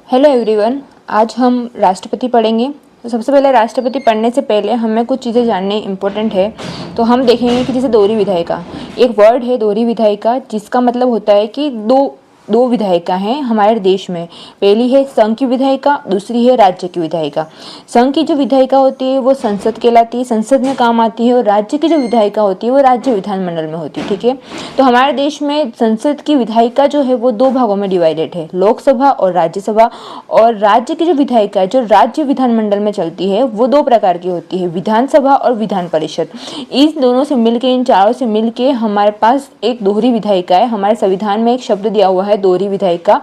Hello everyone, आज हम राष्ट्रपति पढ़ेंगे। तो सबसे पहले राष्ट्रपति पढ़ने से पहले हमें कुछ चीज़ें जानने इम्पोर्टेंट है। तो हम देखेंगे कि जैसे दोहरी विधायिका, एक वर्ड है दोहरी विधायिका, जिसका मतलब होता है कि दो विधायिका हैं हमारे देश में। पहली है संघ की विधायिका, दूसरी है राज्य की विधायिका। संघ की जो विधायिका होती है वो संसद कहलाती है, संसद में काम आती है, और राज्य की जो विधायिका होती है वो राज्य विधानमंडल में होती है। ठीक है, तो हमारे देश में संसद की विधायिका जो है वो दो भागों में डिवाइडेड है, लोकसभा और राज्यसभा। और राज्य की जो विधायिका है जो राज्य विधानमंडल में चलती है वो दो प्रकार की होती है, विधानसभा और विधान परिषद। इन दोनों से मिलके, इन चारों से मिलके हमारे पास एक दोहरी विधायिका है। हमारे संविधान में एक शब्द दिया हुआ है दोहरी विधायिका।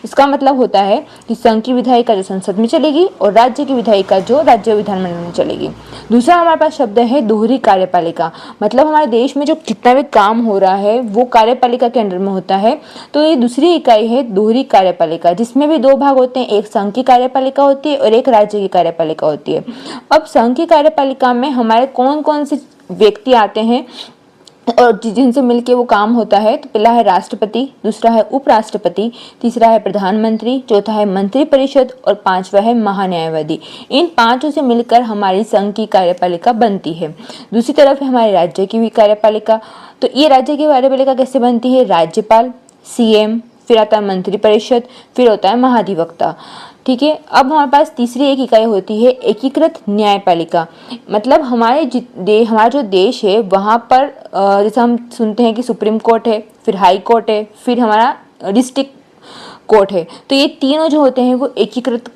इसका मतलब होता है कि संघ की विधायिका जो संसद में चलेगी और राज्य की विधायिका जो राज्य विधानमंडल में चलेगी। दूसरा हमारे पास शब्द है दोहरी कार्यपालिका, मतलब हमारे देश में जो जितना भी काम हो रहा है वो कार्यपालिका के अंडर में होता है। तो ये दूसरी इकाई है दोहरी कार्यपालिका, जिसमें भी दो भाग होते हैं, एक संघ की कार्यपालिका होती है और एक राज्य की कार्यपालिका होती है। अब संघ की कार्यपालिका में हमारे कौन कौन से व्यक्ति आते हैं और जिनसे मिलके वो काम होता है। तो पहला है राष्ट्रपति, दूसरा है उपराष्ट्रपति, तीसरा है प्रधानमंत्री, चौथा है मंत्रिपरिषद और पांचवा है महान्यायवादी। इन पांचों से मिलकर हमारी संघ की कार्यपालिका बनती है। दूसरी तरफ है हमारे राज्य की भी कार्यपालिका। तो ये राज्य की कार्यपालिका कैसे बनती है? राज्यपाल, सीएम, फिर आता है मंत्रिपरिषद, फिर होता है महाधिवक्ता। ठीक है, अब हमारे पास तीसरी एक इकाई होती है एकीकृत न्यायपालिका। मतलब हमारा जो देश है वहाँ पर जैसे हम सुनते हैं कि सुप्रीम कोर्ट है, फिर हाई कोर्ट है, फिर हमारा डिस्ट्रिक्ट कोर्ट है। तो ये तीनों जो होते हैं वो एकीकृत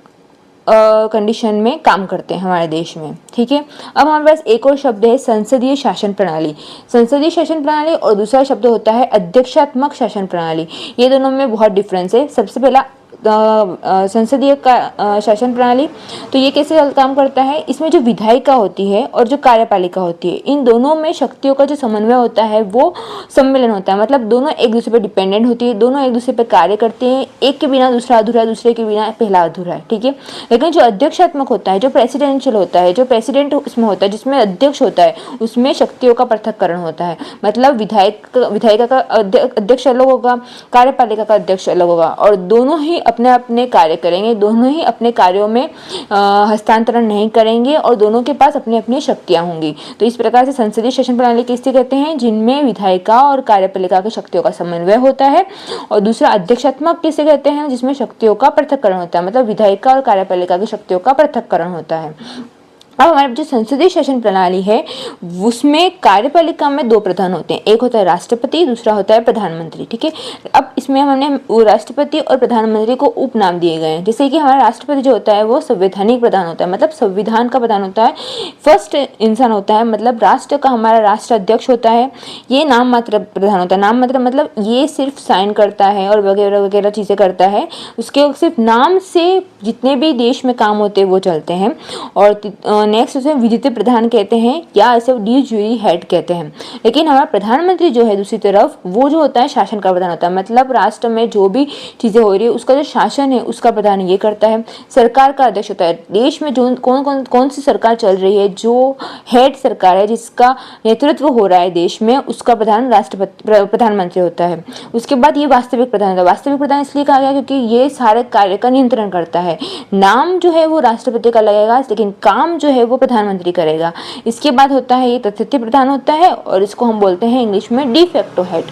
कंडीशन में काम करते हैं हमारे देश में। ठीक है, अब हमारे पास एक और शब्द है संसदीय शासन प्रणाली। संसदीय शासन प्रणाली और दूसरा शब्द होता है अध्यक्षात्मक शासन प्रणाली। ये दोनों में बहुत डिफरेंस है। सबसे पहला संसदीय शासन प्रणाली, तो ये कैसे काम करता है? इसमें जो विधायिका होती है और जो कार्यपालिका होती है, इन दोनों में शक्तियों का जो समन्वय होता है वो सम्मिलन होता है। मतलब दोनों एक दूसरे पर डिपेंडेंट होती है, दोनों एक दूसरे पर कार्य करते हैं। एक के बिना दूसरा अधूरा है, दूसरे के बिना पहला अधूरा है। ठीक है, लेकिन जो अध्यक्षात्मक होता है, जो प्रेसिडेंशियल होता है, जो प्रेसिडेंट उसमें होता है, जिसमें अध्यक्ष होता है, उसमें शक्तियों का पृथक्करण होता है। मतलब विधायिका का अध्यक्ष अलग होगा, कार्यपालिका का अध्यक्ष अलग होगा, और दोनों ही अपने अपने कार्य करेंगे, दोनों ही अपने कार्यों में हस्तांतरण नहीं करेंगे और दोनों के पास अपनी अपनी शक्तियां होंगी। तो इस प्रकार से संसदीय शासन प्रणाली किसे कहते हैं? जिनमें विधायिका और कार्यपालिका की शक्तियों का समन्वय होता है। और दूसरा अध्यक्षात्मक किसे कहते हैं? जिसमें शक्तियों का पृथक्करण होता है, मतलब विधायिका और कार्यपालिका की शक्तियों का पृथक्करण होता है। अब हमारे जो संसदीय शासन प्रणाली है उसमें कार्यपालिका में दो प्रधान होते हैं, एक होता है राष्ट्रपति, दूसरा होता है प्रधानमंत्री। ठीक है, अब इसमें हमने राष्ट्रपति और प्रधानमंत्री को उपनाम दिए गए हैं। जैसे कि हमारा राष्ट्रपति जो होता है वो संवैधानिक प्रधान होता है, मतलब संविधान का प्रधान होता है, फर्स्ट इंसान होता है, मतलब राष्ट्र का हमारा राष्ट्राध्यक्ष होता है। ये नाम मात्र प्रधान होता है। नाम मात्र मतलब ये सिर्फ साइन करता है और वगैरह वगैरह चीज़ें करता है, उसके सिर्फ नाम से जितने भी देश में काम होते हैं वो चलते हैं। और नेक्स्ट उसे विधि प्रधान कहते हैं या इसे डी ज्यूरी हेड कहते हैं। लेकिन हमारा प्रधानमंत्री जो है दूसरी तरफ वो जो होता है शासन का प्रधान होता है, मतलब राष्ट्र में जो भी चीजें हो रही है उसका जो शासन है उसका प्रधान ये करता है। सरकार का अध्यक्ष होता है। देश में जो कौन सी सरकार चल रही है, जो हेड सरकार है जिसका नेतृत्व हो रहा है देश में, उसका प्रधान प्रधानमंत्री होता है। उसके बाद ये वास्तविक प्रधान होता है। वास्तविक प्रधान इसलिए कहा गया क्योंकि ये सारे कार्य का नियंत्रण करता है। नाम जो है वो राष्ट्रपति का लगेगा लेकिन काम जो है वो प्रधानमंत्री करेगा। इसके बाद होता है ये तथ्य प्रधान होता है और इसको हम बोलते हैं इंग्लिश में डी फैक्टो हेड।